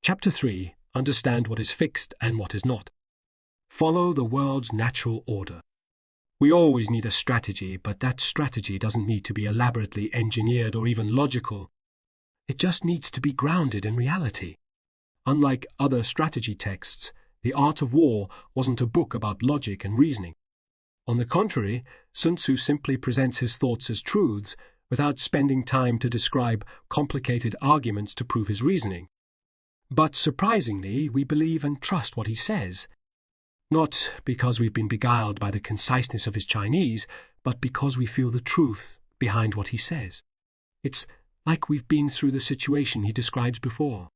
Chapter 3. Understand what is fixed and what is not. Follow the world's natural order. We always need a strategy, but that strategy doesn't need to be elaborately engineered or even logical. It just needs to be grounded in reality. Unlike other strategy texts, The Art of War wasn't a book about logic and reasoning. On the contrary, Sun Tzu simply presents his thoughts as truths without spending time to describe complicated arguments to prove his reasoning. But surprisingly, we believe and trust what he says. Not because we've been beguiled by the conciseness of his Chinese, but because we feel the truth behind what he says. It's like we've been through the situation he describes before.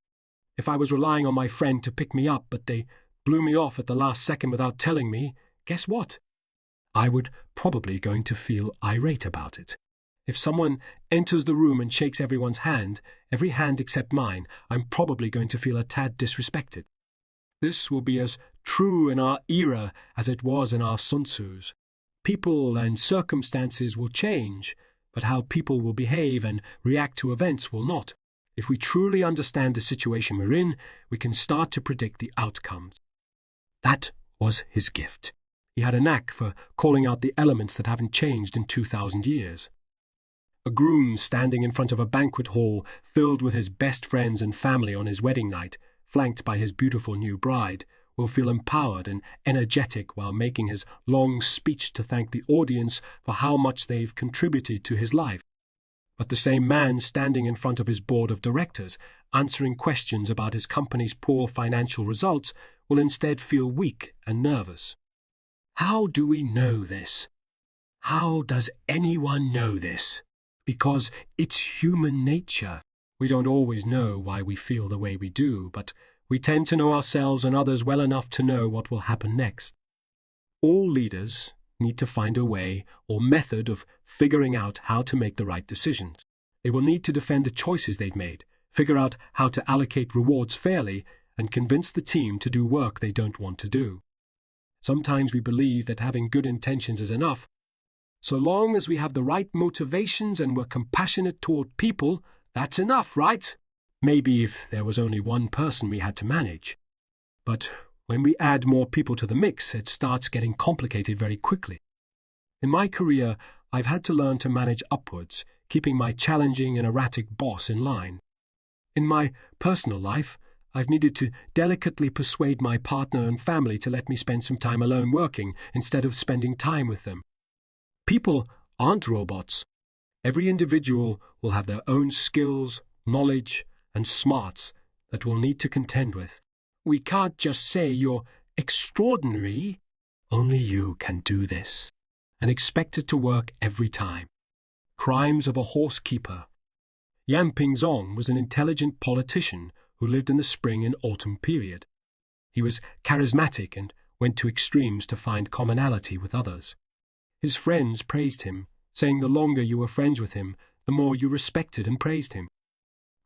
If I was relying on my friend to pick me up, but they blew me off at the last second without telling me, guess what? I would probably going to feel irate about it. If someone enters the room and shakes everyone's hand, every hand except mine, I'm probably going to feel a tad disrespected. This will be as true in our era as it was in our Sun Tzu's. People and circumstances will change, but how people will behave and react to events will not. If we truly understand the situation we're in, we can start to predict the outcomes. That was his gift. He had a knack for calling out the elements that haven't changed in 2,000 years. A groom standing in front of a banquet hall filled with his best friends and family on his wedding night, flanked by his beautiful new bride, will feel empowered and energetic while making his long speech to thank the audience for how much they've contributed to his life. But the same man standing in front of his board of directors, answering questions about his company's poor financial results, will instead feel weak and nervous. How do we know this? How does anyone know this? Because it's human nature. We don't always know why we feel the way we do, but we tend to know ourselves and others well enough to know what will happen next. All leaders need to find a way or method of figuring out how to make the right decisions. They will need to defend the choices they've made, figure out how to allocate rewards fairly, and convince the team to do work they don't want to do. Sometimes we believe that having good intentions is enough. So long as we have the right motivations and we're compassionate toward people, that's enough, right? Maybe if there was only one person we had to manage. But when we add more people to the mix, it starts getting complicated very quickly. In my career, I've had to learn to manage upwards, keeping my challenging and erratic boss in line. In my personal life, I've needed to delicately persuade my partner and family to let me spend some time alone working instead of spending time with them. People aren't robots. Every individual will have their own skills, knowledge, and smarts that we'll need to contend with. We can't just say you're extraordinary. Only you can do this, and expect it to work every time. Crimes of a horsekeeper. Yan Pingzong was an intelligent politician who lived in the spring and autumn period. He was charismatic and went to extremes to find commonality with others. His friends praised him, saying the longer you were friends with him, the more you respected and praised him.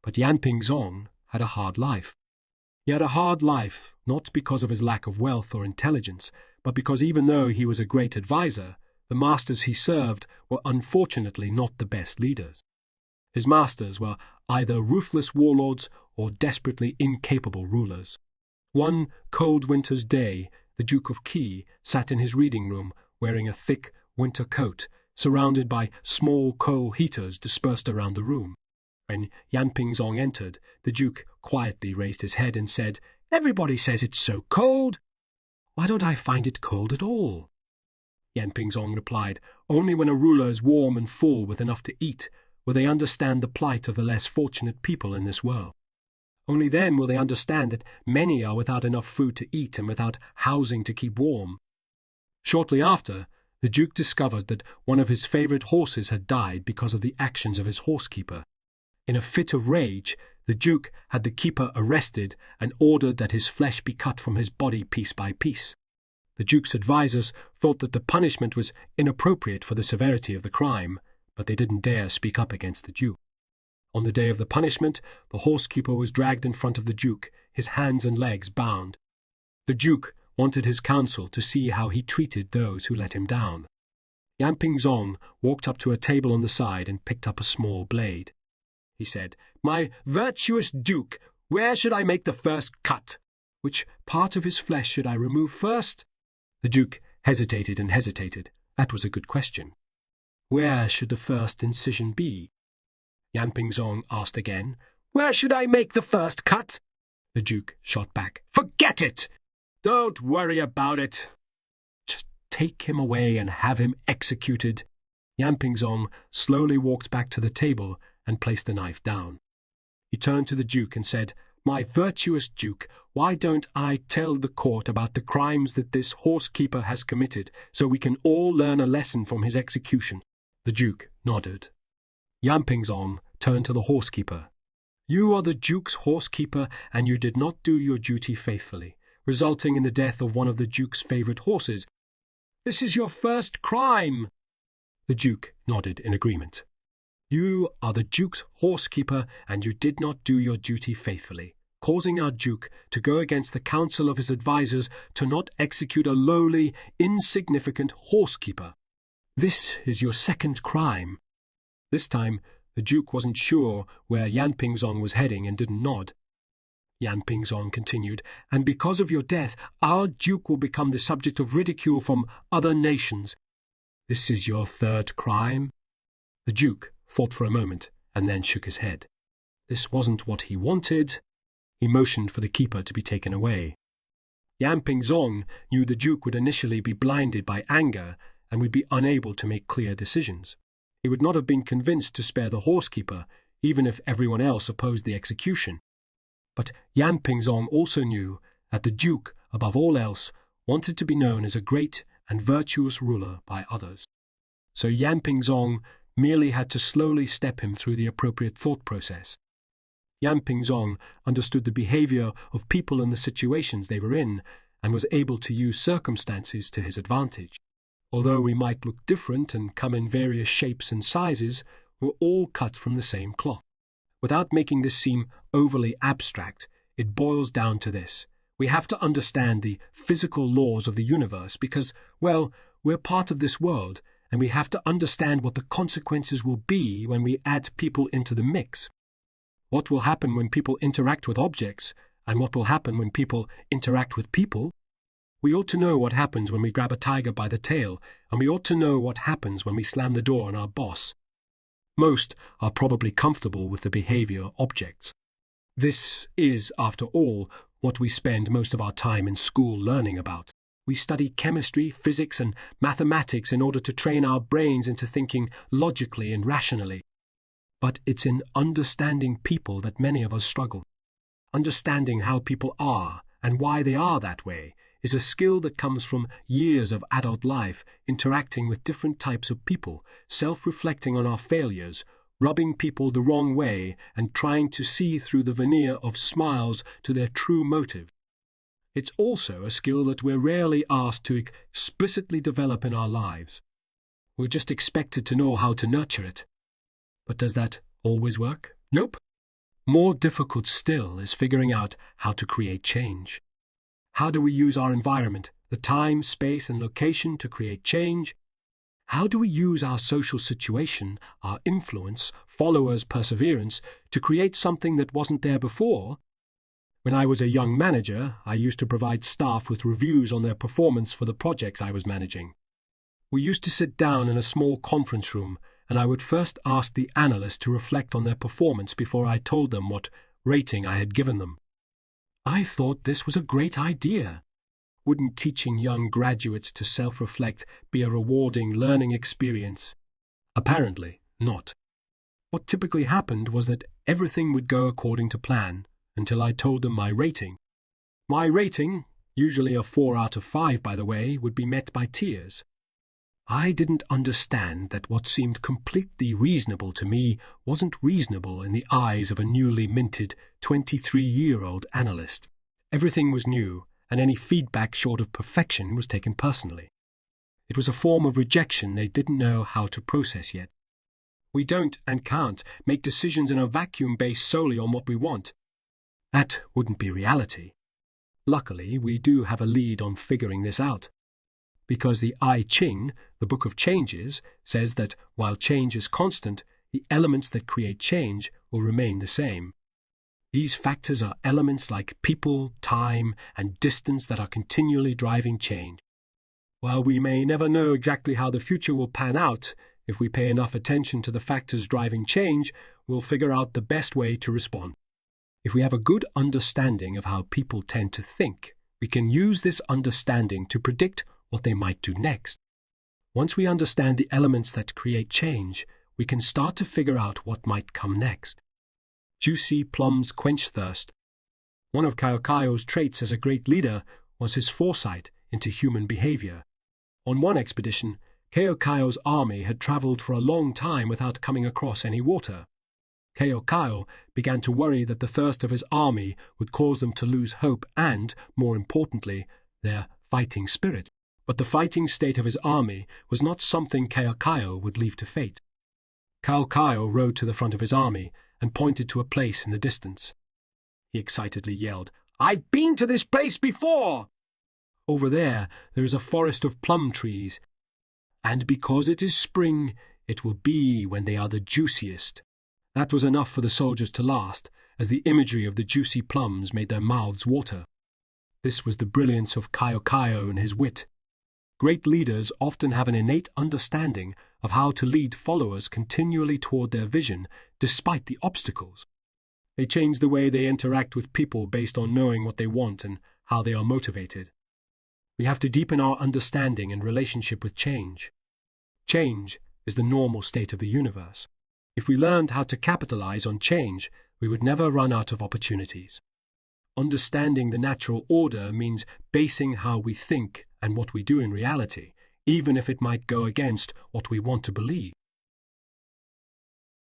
But Yan Pingzong had a hard life. He had a hard life not because of his lack of wealth or intelligence, but because even though he was a great advisor, the masters he served were unfortunately not the best leaders. His masters were either ruthless warlords or desperately incapable rulers. One cold winter's day, the Duke of Qi sat in his reading room wearing a thick winter coat, surrounded by small coal heaters dispersed around the room. When Yan Pingzong entered, the Duke quietly raised his head and said, "Everybody says it's so cold. Why don't I find it cold at all?" Yan Pingzong replied, "Only when a ruler is warm and full with enough to eat will they understand the plight of the less fortunate people in this world. Only then will they understand that many are without enough food to eat and without housing to keep warm." Shortly after, the Duke discovered that one of his favorite horses had died because of the actions of his horsekeeper. In a fit of rage, the Duke had the keeper arrested and ordered that his flesh be cut from his body piece by piece. The Duke's advisers thought that the punishment was inappropriate for the severity of the crime, but they didn't dare speak up against the Duke. On the day of the punishment, the horsekeeper was dragged in front of the Duke, his hands and legs bound. The Duke wanted his counsel to see how he treated those who let him down. Yan Pingzong walked up to a table on the side and picked up a small blade. He said, "My virtuous Duke, Where should I make the first cut? Which part of his flesh should I remove first? The Duke hesitated and hesitated. That was a good question. Where should the first incision be? Yan Pingzong asked again. Where should I make the first cut? The Duke shot back. Forget it! Don't worry about it. Just take him away and have him executed. Yan Pingzong slowly walked back to the table and placed the knife down. He turned to the Duke and said, My virtuous Duke, why don't I tell the court about the crimes that this horsekeeper has committed, so we can all learn a lesson from his execution? The Duke nodded. Yan Pingzong turned to the horsekeeper. You are the Duke's horsekeeper, and you did not do your duty faithfully, resulting in the death of one of the Duke's favorite horses. This is your first crime. The Duke nodded in agreement. You are the Duke's horsekeeper, and you did not do your duty faithfully, causing our Duke to go against the counsel of his advisers to not execute a lowly, insignificant horsekeeper. This is your second crime. This time, the Duke wasn't sure where Yan Pingzong was heading and didn't nod. Yan Pingzong continued, and because of your death, our Duke will become the subject of ridicule from other nations. This is your third crime. The Duke thought for a moment and then shook his head. This wasn't what he wanted. He motioned for the keeper to be taken away. Yan Pingzong knew the Duke would initially be blinded by anger and would be unable to make clear decisions. He would not have been convinced to spare the horsekeeper, even if everyone else opposed the execution. But Yan Pingzong also knew that the Duke, above all else, wanted to be known as a great and virtuous ruler by others. So Yan Pingzong merely had to slowly step him through the appropriate thought process. Yan Pingzong understood the behavior of people in the situations they were in and was able to use circumstances to his advantage. Although we might look different and come in various shapes and sizes, we're all cut from the same cloth. Without making this seem overly abstract, it boils down to this. We have to understand the physical laws of the universe because, well, we're part of this world, and we have to understand what the consequences will be when we add people into the mix. What will happen when people interact with objects, and what will happen when people interact with people? We ought to know what happens when we grab a tiger by the tail, and we ought to know what happens when we slam the door on our boss. Most are probably comfortable with the behavior of objects. This is, after all, what we spend most of our time in school learning about. We study chemistry, physics, and mathematics in order to train our brains into thinking logically and rationally. But it's in understanding people that many of us struggle. Understanding how people are and why they are that way is a skill that comes from years of adult life, interacting with different types of people, self-reflecting on our failures, rubbing people the wrong way, and trying to see through the veneer of smiles to their true motive. It's also a skill that we're rarely asked to explicitly develop in our lives. We're just expected to know how to nurture it. But does that always work? Nope. More difficult still is figuring out how to create change. How do we use our environment, the time, space, and location to create change? How do we use our social situation, our influence, followers' perseverance, to create something that wasn't there before? When I was a young manager, I used to provide staff with reviews on their performance for the projects I was managing. We used to sit down in a small conference room, and I would first ask the analysts to reflect on their performance before I told them what rating I had given them. I thought this was a great idea. Wouldn't teaching young graduates to self-reflect be a rewarding learning experience? Apparently not. What typically happened was that everything would go according to plan until I told them my rating. My rating, usually a 4 out of 5 by the way, would be met by tears. I didn't understand that what seemed completely reasonable to me wasn't reasonable in the eyes of a newly minted 23-year-old analyst. Everything was new, and any feedback short of perfection was taken personally. It was a form of rejection they didn't know how to process yet. We don't and can't make decisions in a vacuum based solely on what we want. That wouldn't be reality. Luckily, we do have a lead on figuring this out. Because the I Ching, the Book of Changes, says that while change is constant, the elements that create change will remain the same. These factors are elements like people, time, and distance that are continually driving change. While we may never know exactly how the future will pan out, if we pay enough attention to the factors driving change, we'll figure out the best way to respond. If we have a good understanding of how people tend to think, we can use this understanding to predict what they might do next. Once we understand the elements that create change, we can start to figure out what might come next. Juicy plums quench thirst. One of Kaio's traits as a great leader was his foresight into human behavior. On one expedition, Kaio's army had traveled for a long time without coming across any water. Kaio began to worry that the thirst of his army would cause them to lose hope and, more importantly, their fighting spirit. But the fighting state of his army was not something Kaio would leave to fate. Kaio rode to the front of his army and pointed to a place in the distance. He excitedly yelled, "I've been to this place before! Over there is a forest of plum trees, and because it is spring, it will be when they are the juiciest." That was enough for the soldiers to last, as the imagery of the juicy plums made their mouths water. This was the brilliance of Kaio and his wit. Great leaders often have an innate understanding of how to lead followers continually toward their vision despite the obstacles. They change the way they interact with people based on knowing what they want and how they are motivated. We have to deepen our understanding and relationship with change. Change is the normal state of the universe. If we learned how to capitalize on change, we would never run out of opportunities. Understanding the natural order means basing how we think and what we do in reality, even if it might go against what we want to believe.